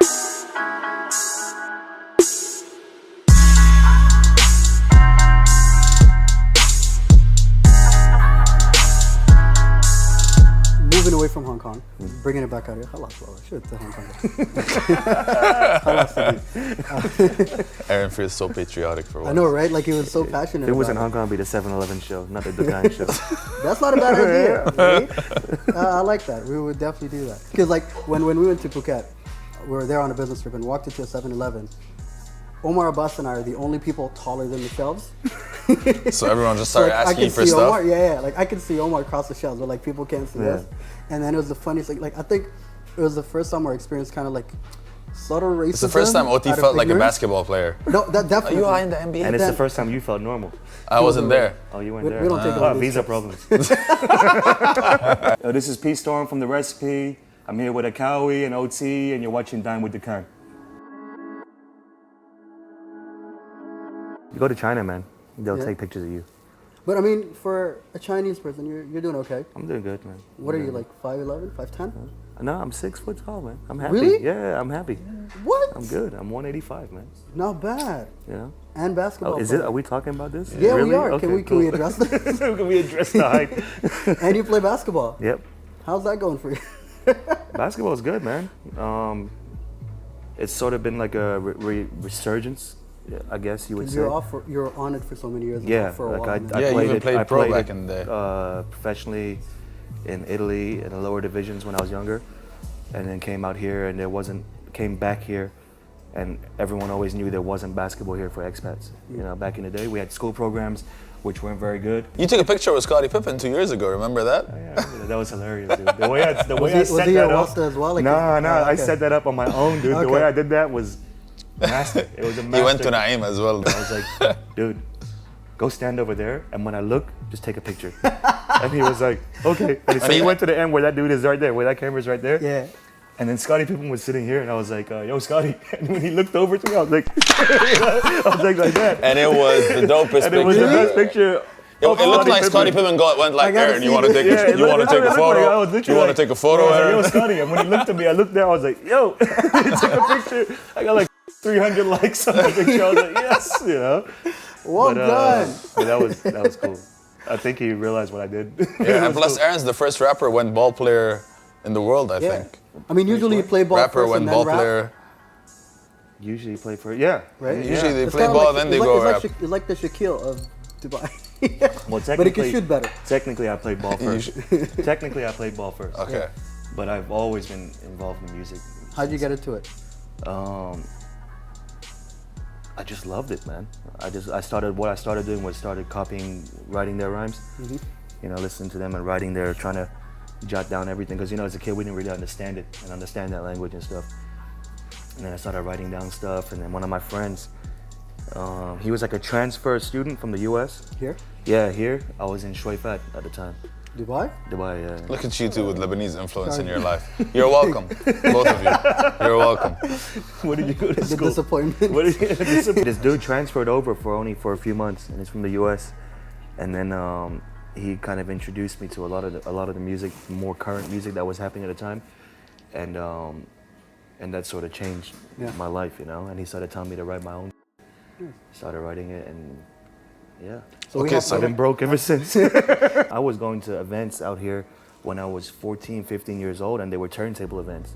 Moving away from Hong Kong, bringing it back out here. Khalas, wallah, should to Hong Kong. Khalas, Aaron feels so patriotic for once. I know, right? Like he was so passionate. If it was in about Hong Kong, it'd be the 7-Eleven show, not the Dukkan show. That's not a bad idea. Right? I like that. We would definitely do that. Because like when we went to Phuket, we were there on a business trip and walked into a 7-Eleven. Omar Abbas and I are the only people taller than the shelves. So everyone just started like, asking you for see stuff? Omar, yeah, like I could see Omar across the shelves, but like people can't see us. And then it was the funniest thing. Like I think it was the first time I experienced kind of like subtle racism. It's the first time OT felt like a basketball player. No, that definitely. Are you high in the NBA? And it's the first time you felt normal. I wasn't there. Oh, you weren't there? We don't take all these visa trips. problems. This is P-Storm from The Recipe. I'm here with Akawi and OT, and you're watching Dine with Dukkan. You go to China, man. They'll take pictures of you. But I mean, for a Chinese person, you're doing okay. I'm doing good, man. What are you, like 5'11", 5'10"? No, I'm 6 foot tall, man. I'm happy. Really? Yeah, I'm happy. What? I'm good. I'm 185, man. Not bad. You know? And basketball. Oh, are we talking about this? Yeah, really? we are. Okay, Can we address this? Can we address the height? And you play basketball. Yep. How's that going for you? Basketball is good, man. It's sort of been like a resurgence, I guess you would say. You're on it for so many years. Yeah, for a like while. you even played pro back in the day. Professionally in Italy in the lower divisions when I was younger, and then came out here and came back here, and everyone always knew there wasn't basketball here for expats. You know, back in the day we had school programs which weren't very good. You took a picture with Scottie Pippen 2 years ago, remember that? Oh, yeah, that was hilarious, dude. The way I was set he that your up. roster as well? Like No, okay. I set that up on my own, dude. Okay. The way I did that was master. It was a master. He went to Naeem as well. I was like, dude, go stand over there, and when I look, just take a picture. And he was like, okay. And so he went to the end where that dude is right there, where that camera's right there. Yeah. And then Scottie Pippen was sitting here, and I was like, yo, Scottie. And when he looked over to me, I was like, I was like that. And it was the dopest And it was the best picture. It looked like Scottie Pippen went like, Aaron, you want to take a photo? You want to take a photo, Aaron? Yo, Scottie. And when he looked at me, I looked there, I was like, yo. He took a picture. I got like 300 likes on the picture. I was like, yes, you know. Well done. But that was cool. I think he realized what I did. Yeah, and plus Aaron's the first rapper went ball player in the world, I think. I mean, usually you play ball Rapper first went and then ball rap. player. Usually play for, Right? Usually they It's play kinda ball, like, then they go rap. It's like the Shaquille of Dubai. Well, But he can shoot better. Technically, I played ball first. Technically, I played ball first. Okay. But I've always been involved in music. How'd you get into it? I just loved it, man. What I started doing was started copying, writing their rhymes. You know, listening to them and writing their, trying to jot down everything. Because, you know, as a kid, we didn't really understand it and understand that language and stuff. And then I started writing down stuff. And then one of my friends, he was like a transfer student from the US. Here? Yeah, here. I was in Shuaifat at the time. Dubai? Dubai, yeah. Look at you two with Lebanese influence in your life. You're welcome, both of you. You're welcome. What did you go to The school? disappointment. What did you, this dude transferred over for a few months, and he's from the U.S. And then he kind of introduced me to a lot of the music, more current music that was happening at the time, and that sort of changed my life, you know. And he started telling me to write my own. Started writing it, and yeah. So I've been broke ever since. I was going to events out here when I was 14, 15 years old, and they were turntable events.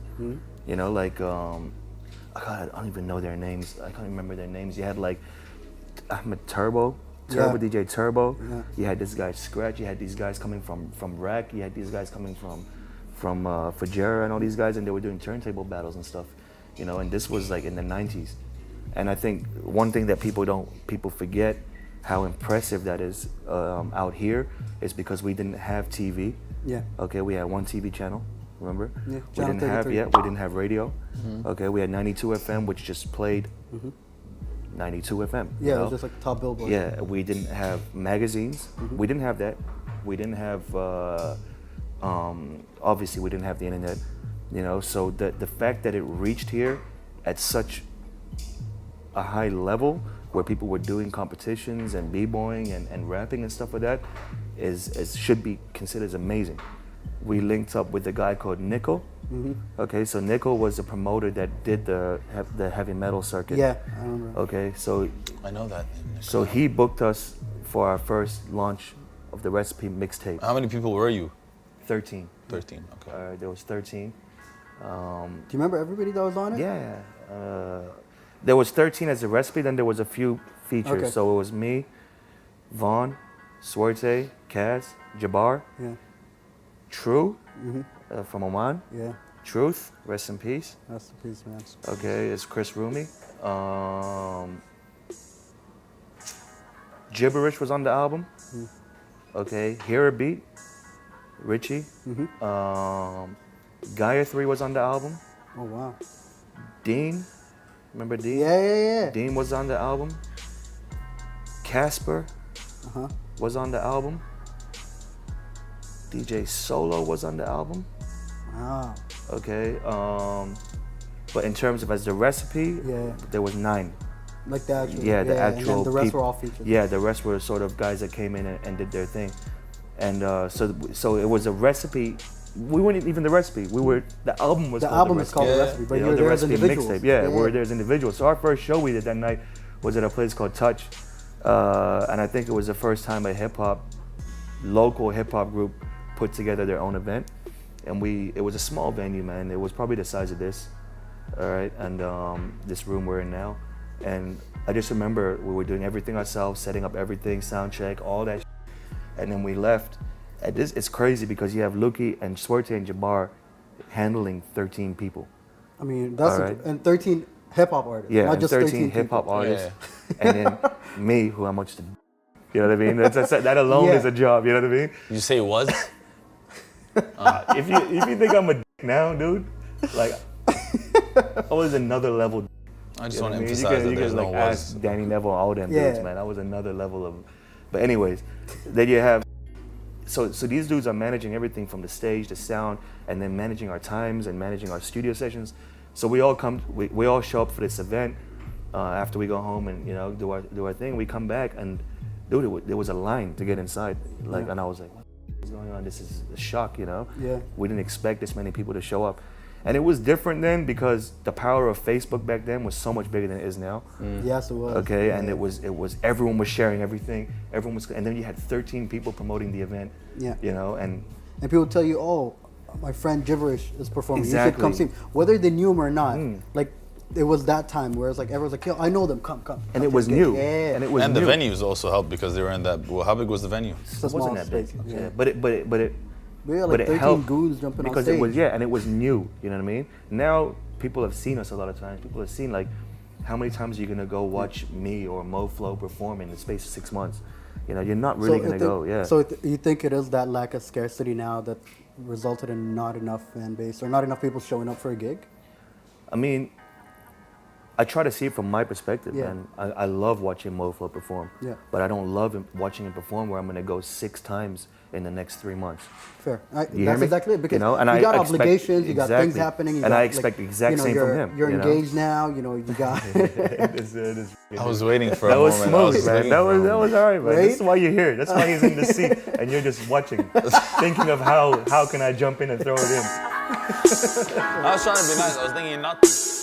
You know, like, God, I don't even know their names. I can't remember their names. You had like Ahmed DJ Turbo. You had this guy Scratch. You had these guys coming from Rack. You had these guys coming from Fajera and all these guys, and they were doing turntable battles and stuff. You know, and this was like in the 90s. And I think one thing that people forget how impressive that is out here is because we didn't have TV. Yeah. Okay, we had one TV channel, remember? Yeah. We didn't have radio. Okay, we had 92 FM, which just played 92 FM. Yeah, you know? it was just like top billboard. Yeah, we didn't have magazines. We didn't have that. We didn't have, obviously we didn't have the internet, you know? So the fact that it reached here at such a high level where people were doing competitions and b-boying and rapping and stuff like that should be considered as amazing. we linked up with a guy called Nickel. Okay, so Nickel was the promoter that did the heavy metal circuit. Yeah, I remember. Okay, so I know that. so he booked us for our first launch of the Recipe mixtape. How many people were you? 13. 13. Okay. There was 13. Do you remember everybody that was on it? Yeah. There was 13 as a Recipe, then there was a few features. Okay. So it was me, Vaughn, Suerte, Kaz, Jabbar, Yeah. True from Oman, Yeah. Truth, rest in peace. Rest in peace, man. Okay, it's Chris Rumi. Gibberish was on the album. Okay, Hear a Beat, Richie. Gaia 3 was on the album. Oh, wow. Dean, remember Dean? Yeah. Dean was on the album. Casper was on the album. DJ Solo was on the album. Wow. Okay, but in terms of as the Recipe, there was 9. Like the actual. Yeah, the actual. And then the rest people, were all featured. Yeah, the rest were sort of guys that came in and did their thing, and so it was a Recipe. We weren't even the Recipe. We were the album was. The called album the is called the Recipe, but you know, you're the there as Recipe individuals. mixtape. Yeah, we were there as individuals. So our first show we did that night was at a place called Touch, and I think it was the first time a local hip hop group put together their own event, and it was a small venue, man. It was probably the size of this, all right, and this room we're in now, and I just remember we were doing everything ourselves, setting up everything, sound check, all that, and then we left. And it's crazy because you have Luki and Suerte and Jabbar handling 13 people. I mean, that's All right. and 13 hip hop artists. Yeah, not and just 13 hip hop people. artists, and then me, who I'm much, you know what I mean? That alone is a job. You know what I mean? You say it was? If you think I'm a now, dude, like I was another level. I just You know want to what I mean? emphasize that you there's can no like was. ask Danny Neville, all them Yeah. dudes, man. I was another level of. But anyways, then you have. So these dudes are managing everything from the stage, the sound, and then managing our times and managing our studio sessions. So we all show up for this event after we go home and do our thing. We come back and dude, there was a line to get inside. Like, and I was like, what's going on? This is a shock, Yeah. We didn't expect this many people to show up. And it was different then because the power of Facebook back then was so much bigger than it is now. Yes, it was. Okay, and it was everyone was sharing everything. And then you had 13 people promoting the event. Yeah. And people tell you, oh, my friend Gibberish is performing. Exactly. You should come see him. Whether they knew him or not. Like, it was that time where it's like everyone's like, yo, I know them. Come. And it was new. Yeah. And it was And new. the venues also helped because they were in that. Well, how big was the venue? It's a It wasn't small that big. space. Yeah. Yeah. But We had but like it 13 helped goons jumping on because stage. it was and it was new. You know what I mean? Now people have seen us a lot of times. People have seen like how many times are you gonna go watch me or MoFlo perform in the space of 6 months? You're not really gonna go. Yeah. So you think it is that lack of scarcity now that resulted in not enough fan base or not enough people showing up for a gig? I mean, I try to see it from my perspective, Yeah. man. I love watching MoFlo perform. Yeah. But I don't love watching him perform where I'm gonna go 6 times in the next 3 months. Fair. You hear That's me? exactly it. Because and you I got expect- obligations, you got things exactly. happening. And got, I expect the exact same you're, from him. You're engaged now, you got... I was waiting for That a was moment. smooth, man. That was all right, man. Right? This is why you're here. That's why he's in the seat, and you're just watching, thinking of how can I jump in and throw it in. I was trying to be nice. I was thinking not to.